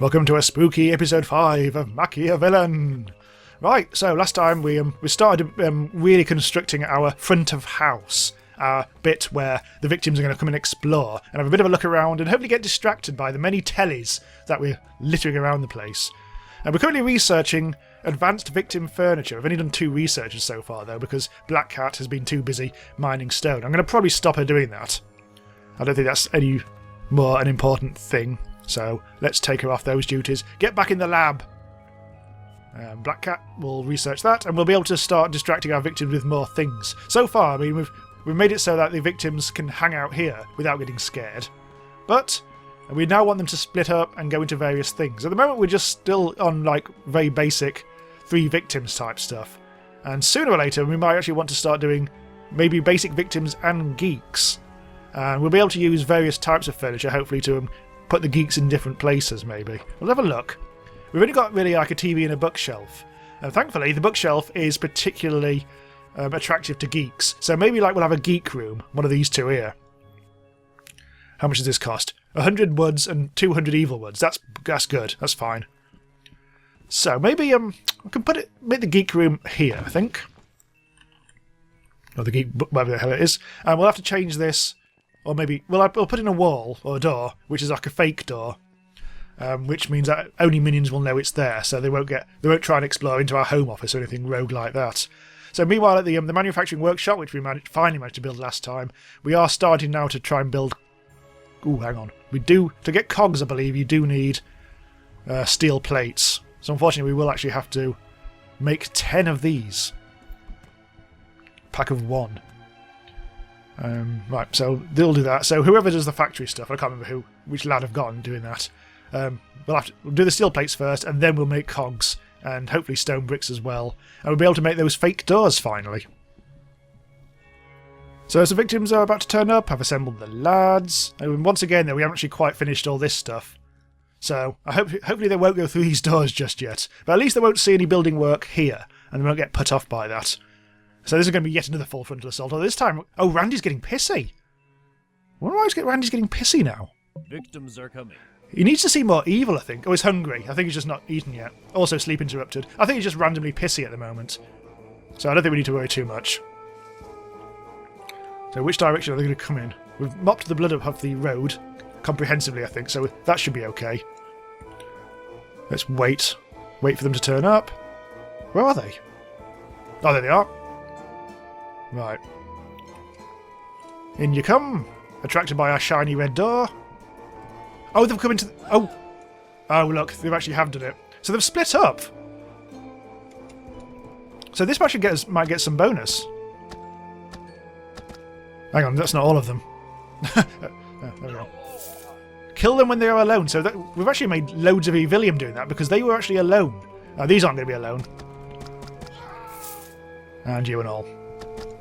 Welcome to a spooky episode 5 of MachiaVillain. Right, so last time we started really constructing our front of house, our bit where the victims are going to come and explore and have a bit of a look around and hopefully get distracted by the many tellies that we're littering around the place. And we're currently researching advanced victim furniture. I've only done 2 researches so far though, because Black Cat has been too busy mining stone. I'm going to probably stop her doing that. I don't think that's any more an important thing. So let's take her off those duties. Get back in the lab. Black Cat will research that, and we'll be able to start distracting our victims with more things. So far, I mean, we've made it so that the victims can hang out here without getting scared. But we now want them to split up and go into various things. At the moment, we're just still on like very basic 3 victims type stuff. And sooner or later, we might actually want to start doing maybe basic victims and geeks. And we'll be able to use various types of furniture, hopefully, to put the geeks in different places, maybe. We'll have a look. We've only got really like a TV and a bookshelf. And thankfully, the bookshelf is particularly attractive to geeks. So maybe like we'll have a geek room, one of these 2 here. How much does this cost? 100 woods and 200 evil woods. That's good. That's fine. So maybe we can make the geek room here, I think. Or the geek, whatever the hell it is. And we'll have to change this. Or maybe we'll put in a wall or a door, which is like a fake door, which means that only minions will know it's there, so they won't try and explore into our home office or anything rogue like that. So meanwhile, at the manufacturing workshop, which we finally managed to build last time, we are starting now to try and build. Ooh, hang on. To get cogs, I believe you do need steel plates. So unfortunately, we will actually have to make 10 of these. Pack of 1. Right, so they'll do that. So whoever does the factory stuff, I can't remember which lad I've gotten doing that. We'll do the steel plates first, and then we'll make cogs, and hopefully stone bricks as well. And we'll be able to make those fake doors finally. So as the victims are about to turn up, I've assembled the lads. And once again, though, we haven't actually quite finished all this stuff. So hopefully they won't go through these doors just yet. But at least they won't see any building work here, and they won't get put off by that. So this is going to be yet another full frontal assault. Although this time, Randy's getting pissy. Why do Randy's getting pissy now? Victims are coming. He needs to seem more evil, I think. Oh, he's hungry. I think he's just not eaten yet. Also, sleep interrupted. I think he's just randomly pissy at the moment. So I don't think we need to worry too much. So which direction are they going to come in? We've mopped the blood up off the road comprehensively, I think, so that should be okay. Let's wait. Wait for them to turn up. Where are they? Oh, there they are. Right. In you come. Attracted by our shiny red door. Oh, they've come into the... Oh, look, they've actually have done it. So they've split up. So this might get some bonus. Hang on, that's not all of them. Oh, there we go. Kill them when they are alone. So we've actually made loads of Evilium doing that because they were actually alone. Now, these aren't going to be alone. And you and all.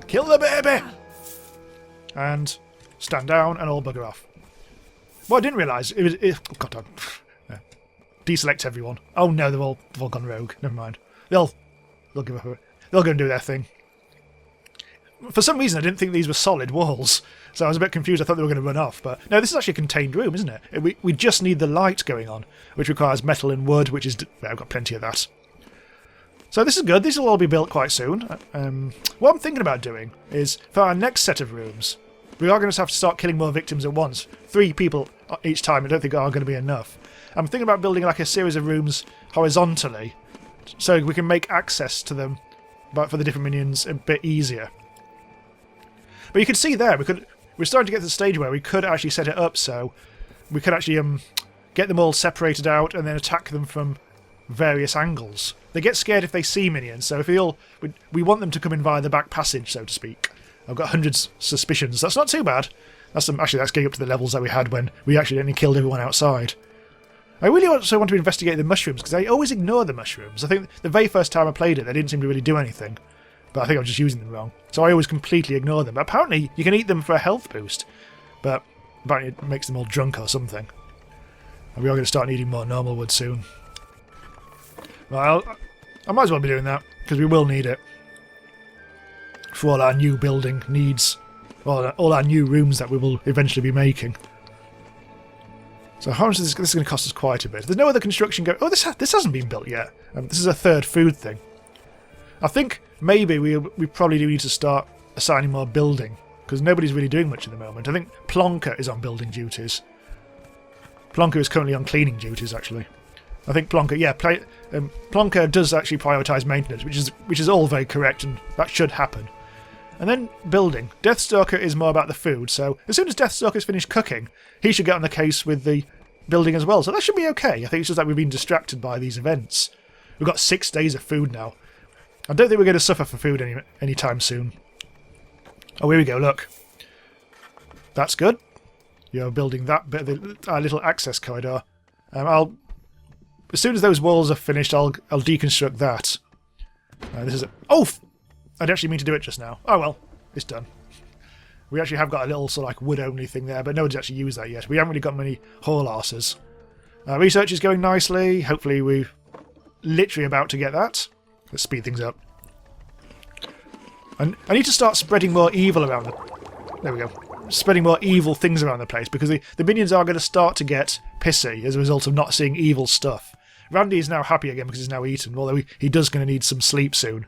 Kill the baby! And stand down and all bugger off. What I didn't realise, oh, God damn. Yeah. Deselect everyone. Oh no, they've all gone rogue. Never mind. They'll give up. They'll go and do their thing. For some reason, I didn't think these were solid walls, so I was a bit confused. I thought they were going to run off, but no, this is actually a contained room, isn't it? We just need the light going on, which requires metal and wood, which is... Well, I've got plenty of that. So this is good. These will all be built quite soon. What I'm thinking about doing is, for our next set of rooms, we are going to have to start killing more victims at once. 3 people each time I don't think are going to be enough. I'm thinking about building like a series of rooms horizontally, so we can make access to them but for the different minions a bit easier. But you can see there, we're starting to get to the stage where we could actually set it up so we could actually get them all separated out and then attack them from various angles. They get scared if they see minions, so if we want them to come in via the back passage, so to speak. I've got hundreds suspicions. That's not too bad. Actually, that's getting up to the levels that we had when we accidentally killed everyone outside. I really also want to investigate the mushrooms, because I always ignore the mushrooms. I think the very first time I played it, they didn't seem to really do anything. But I think I'm just using them wrong. So I always completely ignore them. But apparently, you can eat them for a health boost. But apparently it makes them all drunk or something. And we are going to start needing more normal wood soon. Well, I might as well be doing that, because we will need it. For all our new building needs. All our new rooms that we will eventually be making. So how much is this is going to cost us quite a bit. There's no other construction going... Oh, this hasn't been built yet. This is a third food thing. I think maybe we probably do need to start assigning more building, because nobody's really doing much at the moment. I think Plonker is on building duties. Plonker is currently on cleaning duties, actually. I think Plonker, yeah, Plonker does actually prioritise maintenance, which is all very correct, and that should happen. And then building. Deathstalker is more about the food, so as soon as Deathstalker's finished cooking, he should get on the case with the building as well. So that should be okay. I think it's just that we've been distracted by these events. We've got 6 days of food now. I don't think we're going to suffer for food anytime soon. Oh, here we go, look. That's good. You're building that bit of our little access corridor. As soon as those walls are finished, I'll deconstruct that. This is oh! I didn't actually mean to do it just now. Oh well, it's done. We actually have got a little sort of like wood-only thing there, but nobody's actually used that yet. We haven't really got many whole arses. Research is going nicely. Hopefully we're literally about to get that. Let's speed things up. And I need to start spreading more evil around the... There we go. Spreading more evil things around the place, because the minions are going to start to get pissy as a result of not seeing evil stuff. Randy is now happy again because he's now eaten, although he does going to need some sleep soon.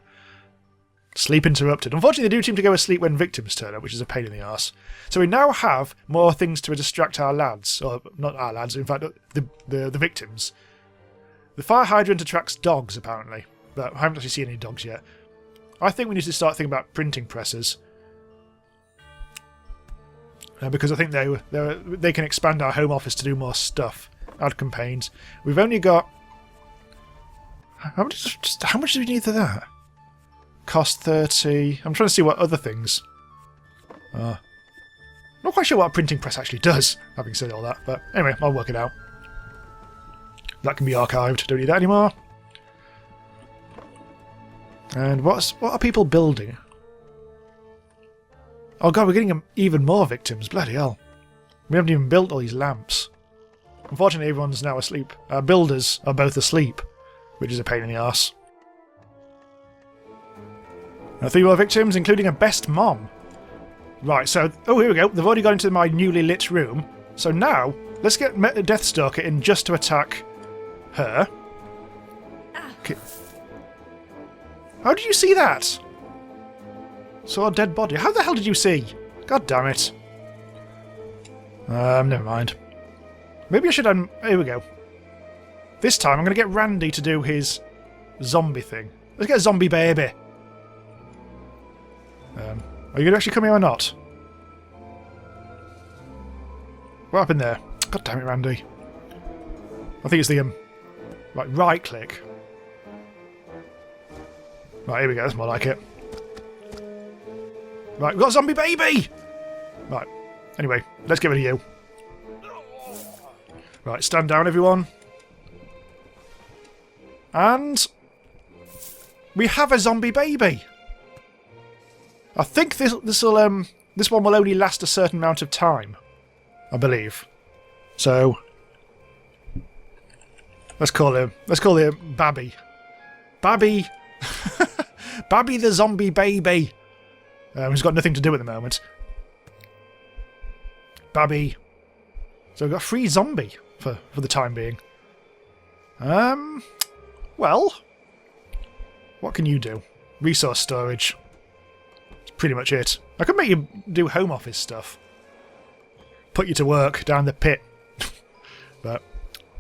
Sleep interrupted. Unfortunately, they do seem to go asleep when victims turn up, which is a pain in the arse. So we now have more things to distract our lads. Or, not our lads, in fact, the victims. The fire hydrant attracts dogs, apparently. But I haven't actually seen any dogs yet. I think we need to start thinking about printing presses. Because I think they can expand our home office to do more stuff. Add campaigns. We've only got... How much do we need for that? Cost 30. I'm trying to see what other things. Not quite sure what a printing press actually does, having said all that. But anyway, I'll work it out. That can be archived. Don't need that anymore. And what are people building? Oh god, we're getting even more victims. Bloody hell. We haven't even built all these lamps. Unfortunately, everyone's now asleep. Our builders are both asleep, which is a pain in the arse. 3 more victims, including a best mom. Right, so... Oh, here we go. They've already got into my newly lit room. So now, let's get Deathstalker in just to attack her. Okay. How did you see that? Saw a dead body. How the hell did you see? God damn it. Never mind. Maybe I should... Here we go. This time I'm going to get Randy to do his zombie thing. Let's get a zombie baby. Are you going to actually come here or not? What happened there? God damn it, Randy. I think it's the, right click. Right, here we go. That's more like it. Right, we've got a zombie baby! Right, anyway, let's get rid of you. Right, stand down, everyone. And... we have a zombie baby! I think this one will only last a certain amount of time, I believe. So let's call him Babby. Babby, Babby the zombie baby. He's got nothing to do at the moment. Babby. So we've got a free zombie for the time being. Well, what can you do? Resource storage. Pretty much it. I could make you do home office stuff. Put you to work down the pit. But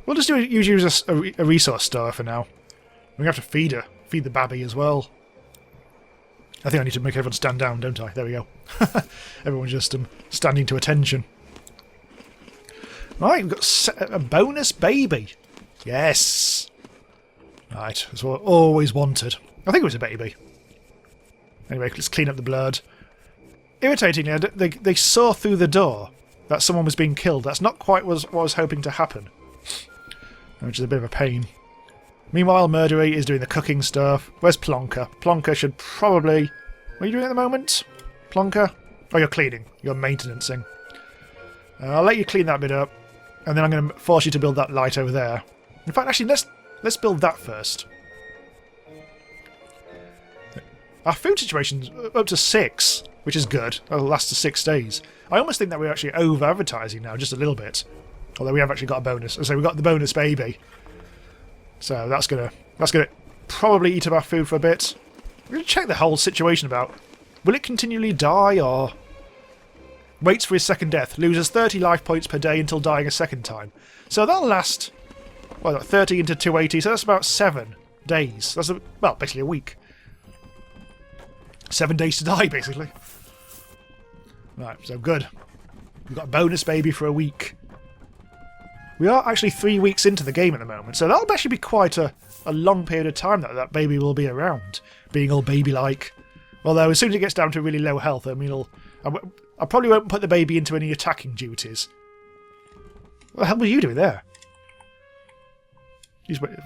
we'll just use a resource store for now. We have to feed her. Feed the babby as well. I think I need to make everyone stand down, don't I? There we go. Everyone's just standing to attention. Right, we've got a bonus baby. Yes. Right, that's what I always wanted. I think it was a baby. Anyway, let's clean up the blood. Irritatingly, they saw through the door that someone was being killed. That's not quite what I was hoping to happen. Which is a bit of a pain. Meanwhile, Murdery is doing the cooking stuff. Where's Plonker? Plonker should probably... What are you doing at the moment? Plonker? Oh, you're cleaning. You're maintenancing. I'll let you clean that bit up. And then I'm going to force you to build that light over there. In fact, actually, let's build that first. Our food situation's up to 6, which is good. That'll last to 6 days. I almost think that we're actually over-advertising now, just a little bit. Although we have actually got a bonus. So we've got the bonus baby. So that's gonna probably eat up our food for a bit. We're gonna check the whole situation about. Will it continually die or waits for his second death, loses 30 life points per day until dying a second time. So that'll last, well, 30 into 280, so that's about 7 days. That's, well, basically a week. 7 days to die, basically. Right, so good. We've got a bonus baby for a week. We are actually 3 weeks into the game at the moment, so that'll actually be quite a long period of time that that baby will be around, being all baby-like. Although, as soon as it gets down to really low health, I mean, I probably won't put the baby into any attacking duties. What the hell were you doing there?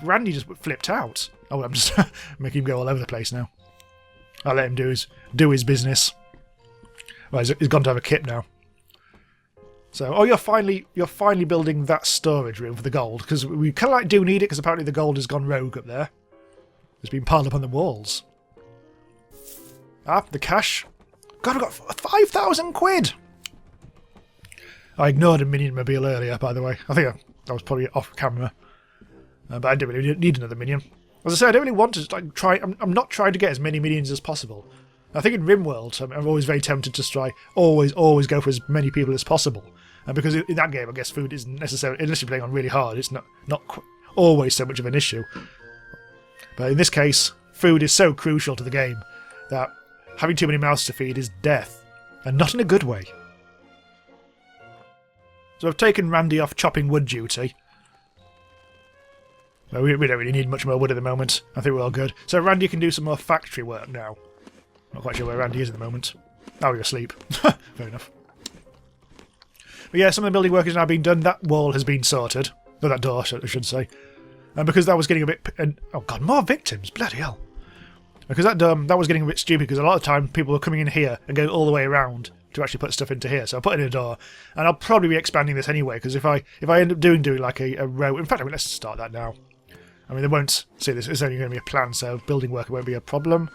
Randy just flipped out. Oh, I'm just making him go all over the place now. I'll let him do his business. Well, he's gone to have a kip now. So, oh, you're finally building that storage room for the gold, because we kind of do need it, because apparently the gold has gone rogue up there. It's been piled up on the walls. Ah, the cash. God, I've got 5,000 quid! I ignored a minion mobile earlier, by the way. I think I was probably off camera. But I didn't really need another minion. As I say, I don't really want to try... I'm not trying to get as many minions as possible. I think in RimWorld, I'm always very tempted to try always go for as many people as possible. Because in that game, I guess food isn't necessarily... Unless you're playing on really hard, it's not always so much of an issue. But in this case, food is so crucial to the game that having too many mouths to feed is death. And not in a good way. So I've taken Randy off chopping wood duty. No, we don't really need much more wood at the moment. I think we're all good. So Randy can do some more factory work now. Not quite sure where Randy is at the moment. Oh, you're asleep. Fair enough. But yeah, some of the building work has now been done. That wall has been sorted. Or that door, I should say. And because that was getting a bit... oh god, more victims! Bloody hell. Because that was getting a bit stupid, because a lot of the time people were coming in here and going all the way around to actually put stuff into here. So I put in a door. And I'll probably be expanding this anyway, because if I end up doing like a row... In fact, let's start that now. I mean, they won't see this. It's only going to be a plan, so building work won't be a problem.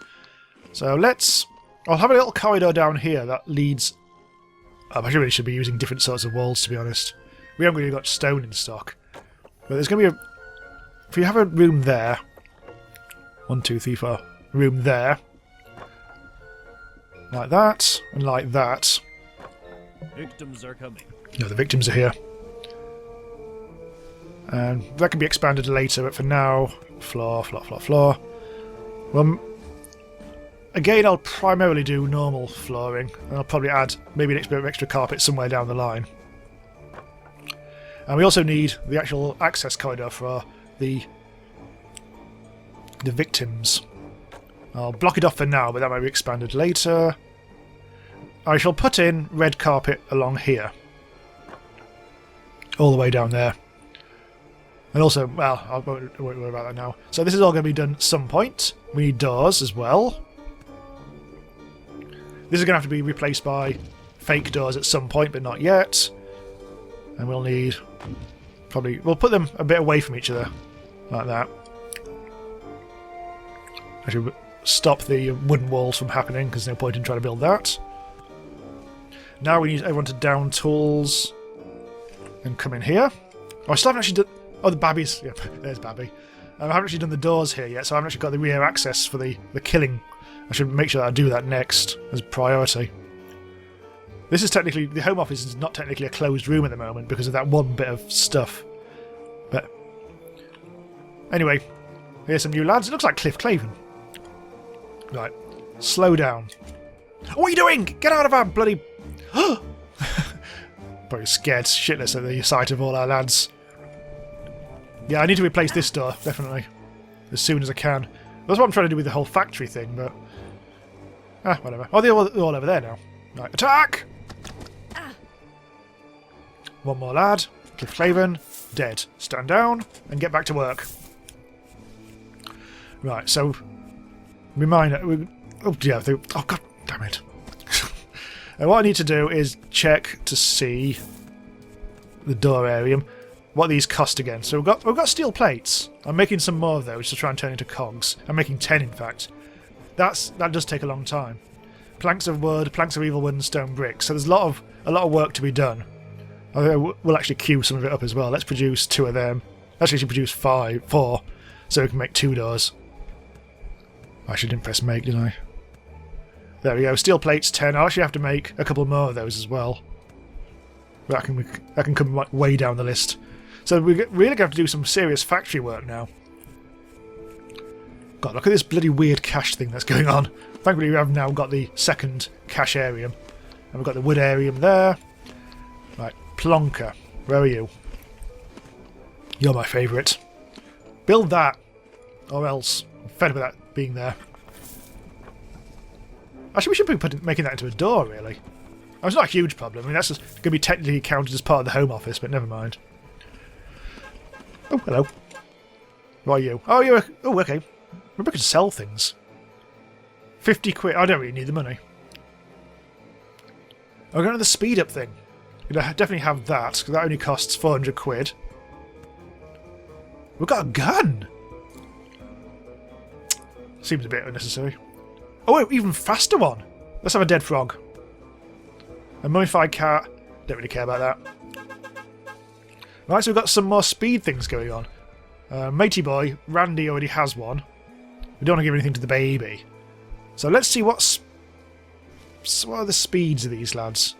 So I'll have a little corridor down here that leads... I really should be using different sorts of walls, to be honest. We haven't really got stone in stock. But there's going to be a... If you have a room there... 1, 2, 3, 4... Room there. Like that, and like that. Victims are coming. No, the victims are here. And that can be expanded later, but for now, floor. Well, again, I'll primarily do normal flooring, and I'll probably add maybe an bit of extra carpet somewhere down the line. And we also need the actual access corridor for the victims. I'll block it off for now, but that might be expanded later. I shall put in red carpet along here. All the way down there. And also, well, I won't worry about that now. So this is all going to be done at some point. We need doors as well. This is going to have to be replaced by fake doors at some point, but not yet. And we'll need... We'll put them a bit away from each other. Like that. Actually, stop the wooden walls from happening, because there's no point in trying to build that. Now we need everyone to down tools and come in here. Oh, I still haven't actually done... Oh, the babbies. Yep, there's Babby. I haven't actually done the doors here yet, so I haven't actually got the rear access for the killing. I should make sure that I do that next as priority. This is technically... The home office is not technically a closed room at the moment because of that one bit of stuff. But... Anyway, here's some new lads. It looks like Cliff Claven. Right. Slow down. What are you doing? Get out of our bloody... Probably scared shitless at the sight of all our lads. Yeah, I need to replace this door, definitely. As soon as I can. That's what I'm trying to do with the whole factory thing, but... whatever. Oh, they're all over there now. Right, attack! One more lad. Cliff Claven. Dead. Stand down and get back to work. Right, so... Reminder... Oh, yeah, oh, god damn it. And what I need to do is check to see the door area, what these cost again. So we've got steel plates. I'm making some more of those to try and turn into cogs. I'm making 10, in fact. That does take a long time. Planks of wood, planks of evil wood, and stone bricks. So there's a lot of work to be done. We'll actually queue some of it up as well. Let's produce 2 of them. Let's actually produce 4, so we can make 2 doors. I actually didn't press make, did I? There we go. Steel plates 10. I'll actually have to make a couple more of those as well. That can come way down the list. So we're really going to have to do some serious factory work now. God, look at this bloody weird cache thing that's going on. Thankfully we have now got the second cache area. And we've got the wood area there. Right, Plonker. Where are you? You're my favourite. Build that. Or else. I'm fed with that being there. Actually, we should be making that into a door, really. Oh, it's not a huge problem. I mean, that's just going to be technically counted as part of the home office, but never mind. Oh, hello. Who are you? Oh, you're... Oh, okay. Maybe I could sell things. 50 quid. I don't really need the money. I'll go to the speed up thing. You'll definitely have that, because that only costs 400 quid. We've got a gun! Seems a bit unnecessary. Oh, wait, even faster one! Let's have a dead frog. A mummified cat. Don't really care about that. Right, so we've got some more speed things going on. Matey boy, Randy already has one. We don't want to give anything to the baby. So let's see what are the speeds of these lads.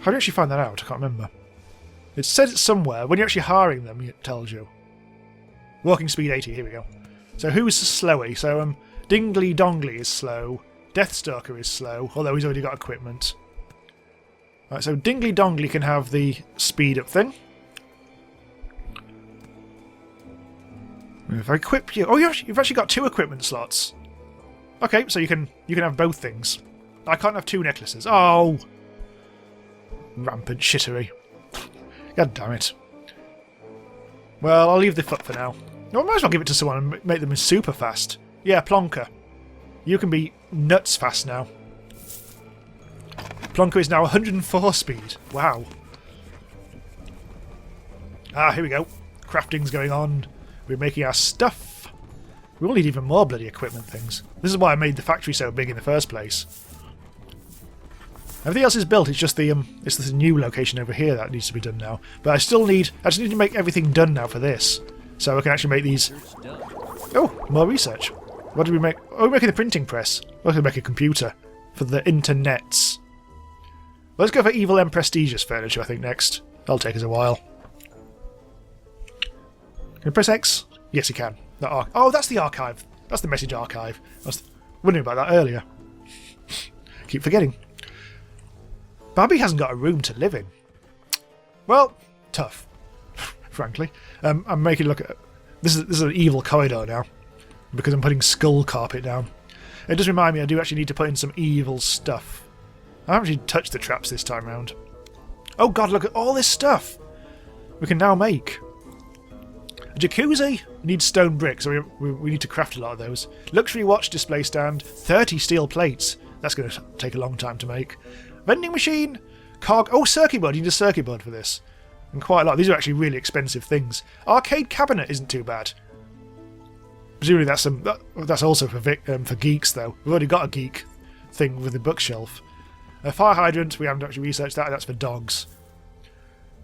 How do you actually find that out? I can't remember. It says it somewhere. When you're actually hiring them, it tells you. Walking speed 80, here we go. So who's slowy? So Dingley Dongley is slow. Deathstalker is slow, although he's already got equipment. Right, so Dingley Dongley can have the speed up thing. If I equip you... Oh, you've actually got 2 equipment slots. Okay, so you can have both things. I can't have 2 necklaces. Oh! Rampant shittery. God damn it. Well, I'll leave the foot for now. No, I might as well give it to someone and make them super fast. Yeah, Plonker. You can be nuts fast now. Plonker is now 104 speed. Wow. Ah, here we go. Crafting's going on. We're making our stuff. We will need even more bloody equipment things. This is why I made the factory so big in the first place. Everything else is built. It's just the new location over here that needs to be done now. But I just need to make everything done now for this, so I can actually make these. Oh, more research. What did we make? Oh, we're making the printing press. We're going to make a computer for the internets. Let's go for evil and prestigious furniture, I think, next. That'll take us a while. Can you press X? Yes, you can. Oh, that's the archive. That's the message archive. I was wondering about that earlier. Keep forgetting. Babby hasn't got a room to live in. Well, tough, frankly. I'm making look at... This is an evil corridor now, because I'm putting skull carpet down. It does remind me I do actually need to put in some evil stuff. I haven't actually touched the traps this time round. Oh god, look at all this stuff we can now make. A jacuzzi needs stone bricks, so we need to craft a lot of those. Luxury watch display stand, 30 steel plates. That's going to take a long time to make. Vending machine, oh, circuit board. You need a circuit board for this. And quite a lot. These are actually really expensive things. Arcade cabinet isn't too bad. Presumably that's also for geeks, though. We've already got a geek thing with the bookshelf. A fire hydrant, we haven't actually researched that. That's for dogs.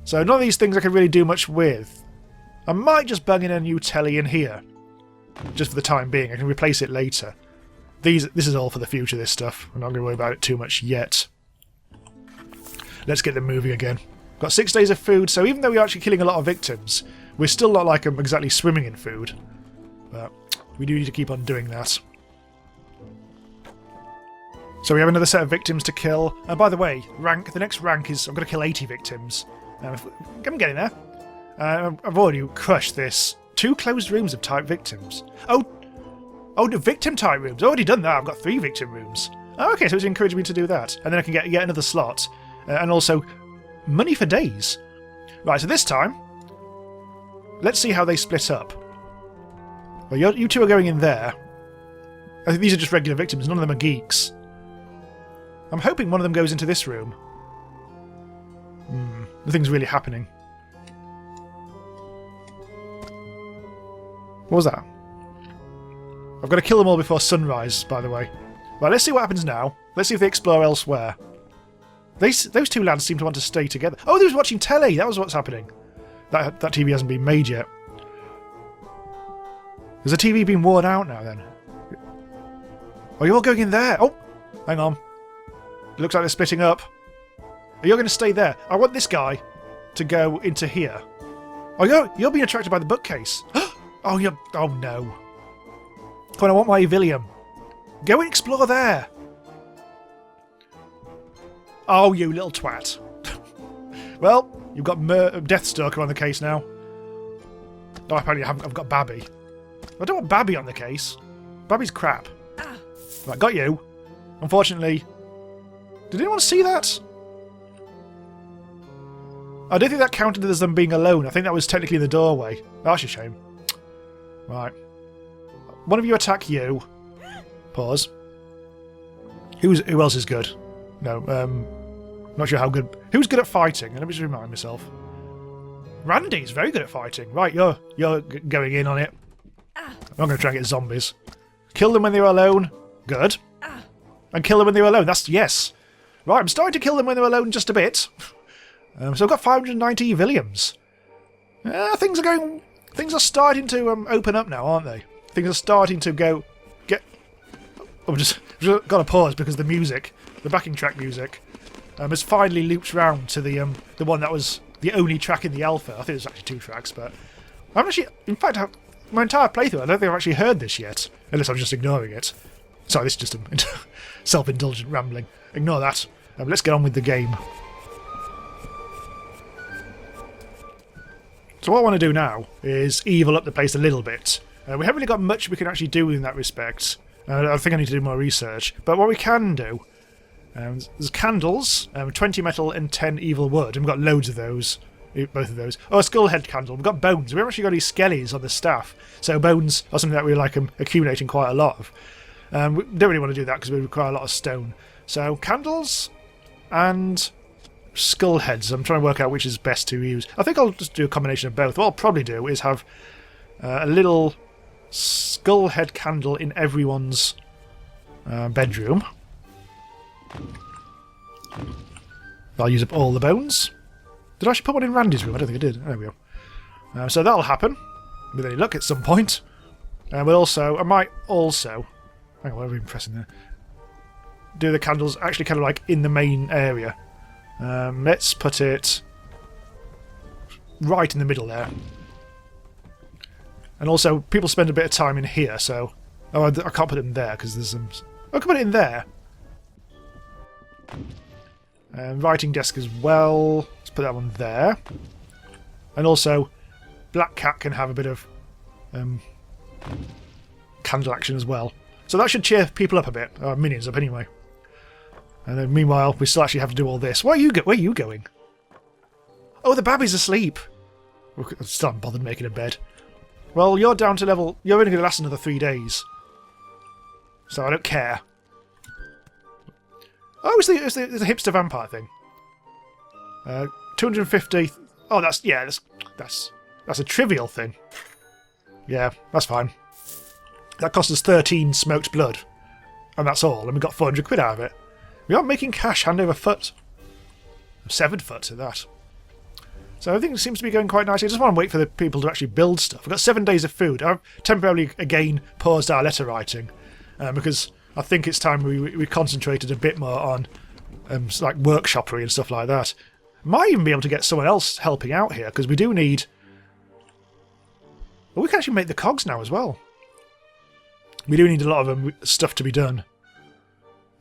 So none of these things I can really do much with. I might just bung in a new telly in here, just for the time being. I can replace it later. This is all for the future, this stuff. I'm not going to worry about it too much yet. Let's get them moving again. Got 6 days of food, so even though we're actually killing a lot of victims, we're still not like exactly swimming in food. But we do need to keep on doing that. So we have another set of victims to kill. And by the way, the next rank is I'm going to kill 80 victims. I'm getting there. I've already crushed this. 2 closed rooms of type victims. Oh, no, victim type rooms. I've already done that. I've got 3 victim rooms. Oh, okay, so it's encouraging me to do that. And then I can get yet another slot. And also, money for days. Right, so this time, let's see how they split up. Well, you 2 are going in there. I think these are just regular victims. None of them are geeks. I'm hoping one of them goes into this room. Nothing's really happening. What was that? I've got to kill them all before sunrise, by the way. Right, let's see what happens now. Let's see if they explore elsewhere. Those two lads seem to want to stay together. Oh, they was watching telly. That was what's happening. That TV hasn't been made yet. Has the TV been worn out now then? Oh, you're all going in there. Oh, hang on. It looks like they're splitting up. Are you going to stay there? I want this guy to go into here. Oh, you're being attracted by the bookcase. Oh, oh no. Come on, I want my MachiaVillian. Go and explore there. Oh, you little twat. Well, you've got Deathstalker on the case now. Oh, apparently I've got Babby. I don't want Babby on the case. Babby's crap. Right, got you. Unfortunately... Did anyone see that? I don't think that counted as them being alone. I think that was technically in the doorway. Oh, that's a shame. Right. One of you attack you. Pause. Who else is good? No, not sure how good... Who's good at fighting? Let me just remind myself. Randy's very good at fighting. Right, you're going in on it. I'm going to try and get zombies. Kill them when they're alone. Good. And kill them when they're alone. That's... Yes. Right, I'm starting to kill them when they're alone just a bit. So I've got 590 Williams. Things are starting to open up now, aren't they? Things are starting to get... I've just got to pause because the music, the backing track music, has finally looped round to the one that was the only track in the alpha. I think there's actually 2 tracks, but I haven't actually... In fact, my entire playthrough, I don't think I've actually heard this yet, unless I'm just ignoring it. Sorry, this is just a self-indulgent rambling. Ignore that. Let's get on with the game. So what I want to do now is evil up the place a little bit. We haven't really got much we can actually do in that respect. I think I need to do more research. But what we can do, there's candles, 20 metal and 10 evil wood, and we've got loads of those, both of those. Oh, a skull head candle. We've got bones. We haven't actually got any skellies on the staff, so bones are something that we like accumulating quite a lot of. We don't really want to do that because we require a lot of stone. So candles and skull heads. I'm trying to work out which is best to use. I think I'll just do a combination of both. What I'll probably do is have a little skull head candle in everyone's bedroom. I'll use up all the bones. Did I actually put one in Randy's room? I don't think I did. There we go. So that'll happen with any luck at some point. I might also... Hang on, what are we pressing there? Do the candles actually kind of like in the main area. Let's put it right in the middle there. And also, people spend a bit of time in here, so... Oh, I can't put it in there because there's some... I can put it in there. Writing desk as well. Let's put that one there. And also, Black Cat can have a bit of candle action as well. So that should cheer people up a bit. Minions up anyway. And then meanwhile, we still actually have to do all this. Where are you going? Oh, the baby's asleep. I still haven't bothered making a bed. Well, you're down to level... You're only going to last another 3 days. So I don't care. Oh, it's the hipster vampire thing. 250... Oh, that's a trivial thing. Yeah, that's fine. That cost us 13 smoked blood. And that's all. And we got 400 quid out of it. We are making cash hand over foot. 7 foot at that. So everything seems to be going quite nicely. I just want to wait for the people to actually build stuff. We've got 7 days of food. I've temporarily, again, paused our letter writing. Because I think it's time we concentrated a bit more on like workshoppery and stuff like that. Might even be able to get someone else helping out here, because we do need... Well, we can actually make the cogs now as well. We do need a lot of stuff to be done.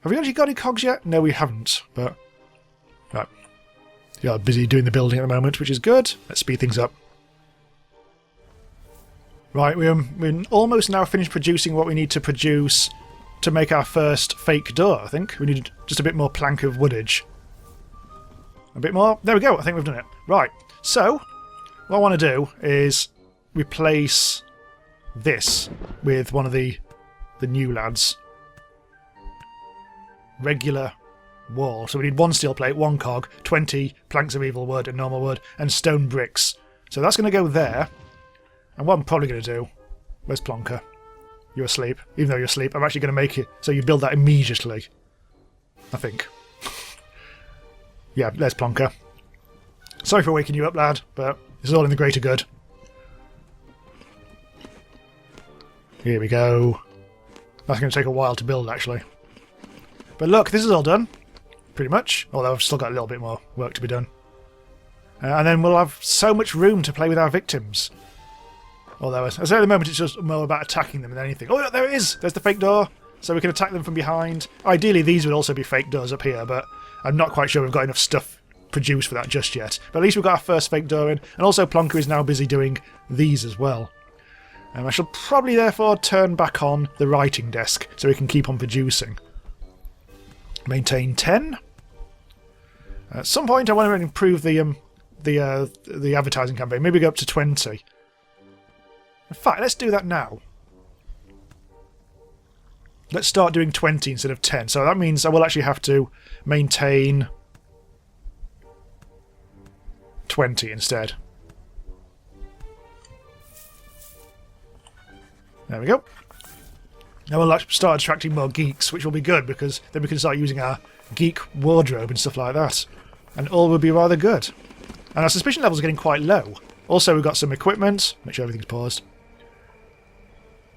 Have we actually got any cogs yet? No, we haven't, but... Right. You're busy doing the building at the moment, which is good. Let's speed things up. Right, we're almost now finished producing what we need to produce to make our first fake door, I think. We need just a bit more plank of woodage. A bit more. There we go, I think we've done it. Right, so what I want to do is replace this with one of the new lads. Regular wall. So we need 1 steel plate, 1 cog, 20 planks of evil wood and normal wood, and stone bricks. So that's going to go there. And what I'm probably going to do... Where's Plonker? You're asleep. Even though you're asleep, I'm actually going to make it so you build that immediately. I think. Yeah, there's Plonker. Sorry for waking you up, lad, but it's all in the greater good. Here we go. That's going to take a while to build, actually. But look, this is all done. Pretty much. Although I've still got a little bit more work to be done. And then we'll have so much room to play with our victims. Although, as I say at the moment, it's just more about attacking them than anything. Oh, there it is! There's the fake door. So we can attack them from behind. Ideally, these would also be fake doors up here, but I'm not quite sure we've got enough stuff produced for that just yet. But at least we've got our first fake door in. And also, Plonker is now busy doing these as well. I shall probably, therefore, turn back on the writing desk so we can keep on producing. Maintain 10. At some point, I want to improve the advertising campaign. Maybe go up to 20. In fact, let's do that now. Let's start doing 20 instead of 10. So that means I will actually have to maintain 20 instead. There we go. Now we'll start attracting more geeks, which will be good because then we can start using our geek wardrobe and stuff like that. And all will be rather good. And our suspicion levels are getting quite low. Also, we've got some equipment. Make sure everything's paused.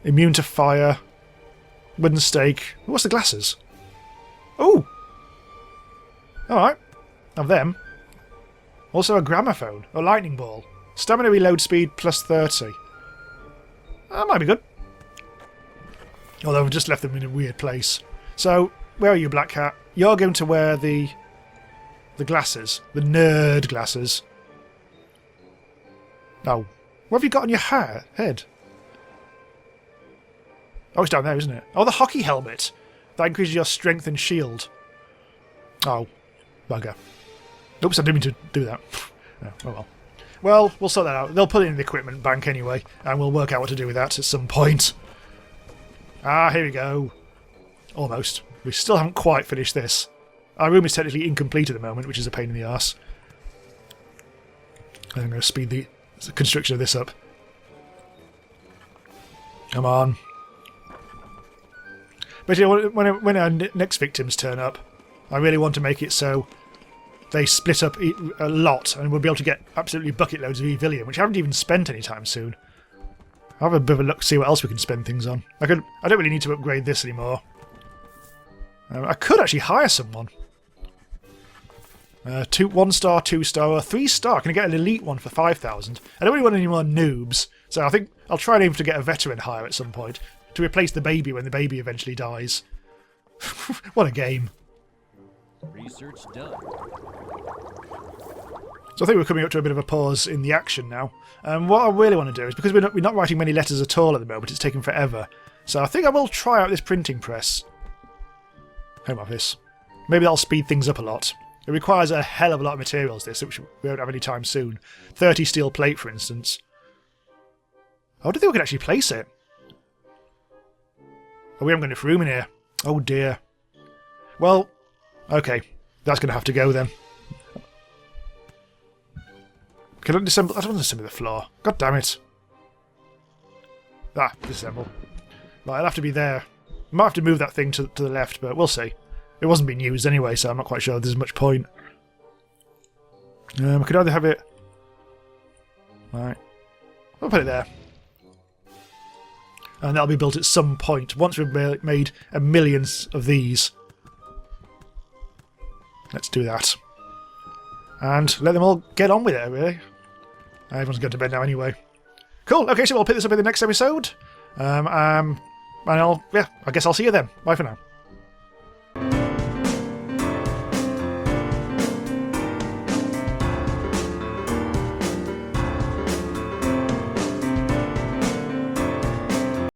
Immune to fire. Wooden stake. What's the glasses? Oh! Alright. Have them. Also a gramophone. A lightning ball. Stamina reload speed plus 30. That might be good. Although we've just left them in a weird place. So, where are you, Black Cat? You're going to wear the glasses. The nerd glasses. Oh. What have you got on your head? Oh, it's down there, isn't it? Oh, the hockey helmet. That increases your strength and shield. Oh. Bugger. Oops, I didn't mean to do that. Oh well. Well, we'll sort that out. They'll put it in the equipment bank anyway, and we'll work out what to do with that at some point. Ah, here we go. Almost. We still haven't quite finished this. Our room is technically incomplete at the moment, which is a pain in the arse. I'm going to speed the construction of this up. Come on. But you know, when our next victims turn up, I really want to make it so they split up a lot, and we'll be able to get absolutely bucket loads of MachiaVillian, which I haven't even spent anytime soon. I'll have a bit of a look, see what else we can spend things on. I don't really need to upgrade this anymore. I could actually hire someone. 1 star, 2 star, or 3 star. Can I get an elite one for 5,000? I don't really want any more noobs, so I think I'll try and aim to get a veteran hire at some point to replace the baby when the baby eventually dies. What a game. Research done. So I think we're coming up to a bit of a pause in the action now. What I really want to do is, because we're not writing many letters at all at the moment, it's taking forever. So I think I will try out this printing press. Home office. Maybe that'll speed things up a lot. It requires a hell of a lot of materials, this, which we won't have any time soon. 30 steel plate, for instance. Oh, I don't think we can actually place it. Oh, we haven't got enough room in here. Oh dear. Well, okay. That's going to have to go then. Can I disassemble? I don't want to disassemble the floor. God damn it. Ah, disassemble. Right, I'll have to be there. Might have to move that thing to the left, but we'll see. It wasn't being used anyway, so I'm not quite sure there's much point. We could either have it... Right. We'll put it there. And that'll be built at some point, once we've made a million of these. Let's do that. And let them all get on with it, really. Everyone's going to bed now anyway. Cool, okay, so we'll pick this up in the next episode. I guess I'll see you then. Bye for now.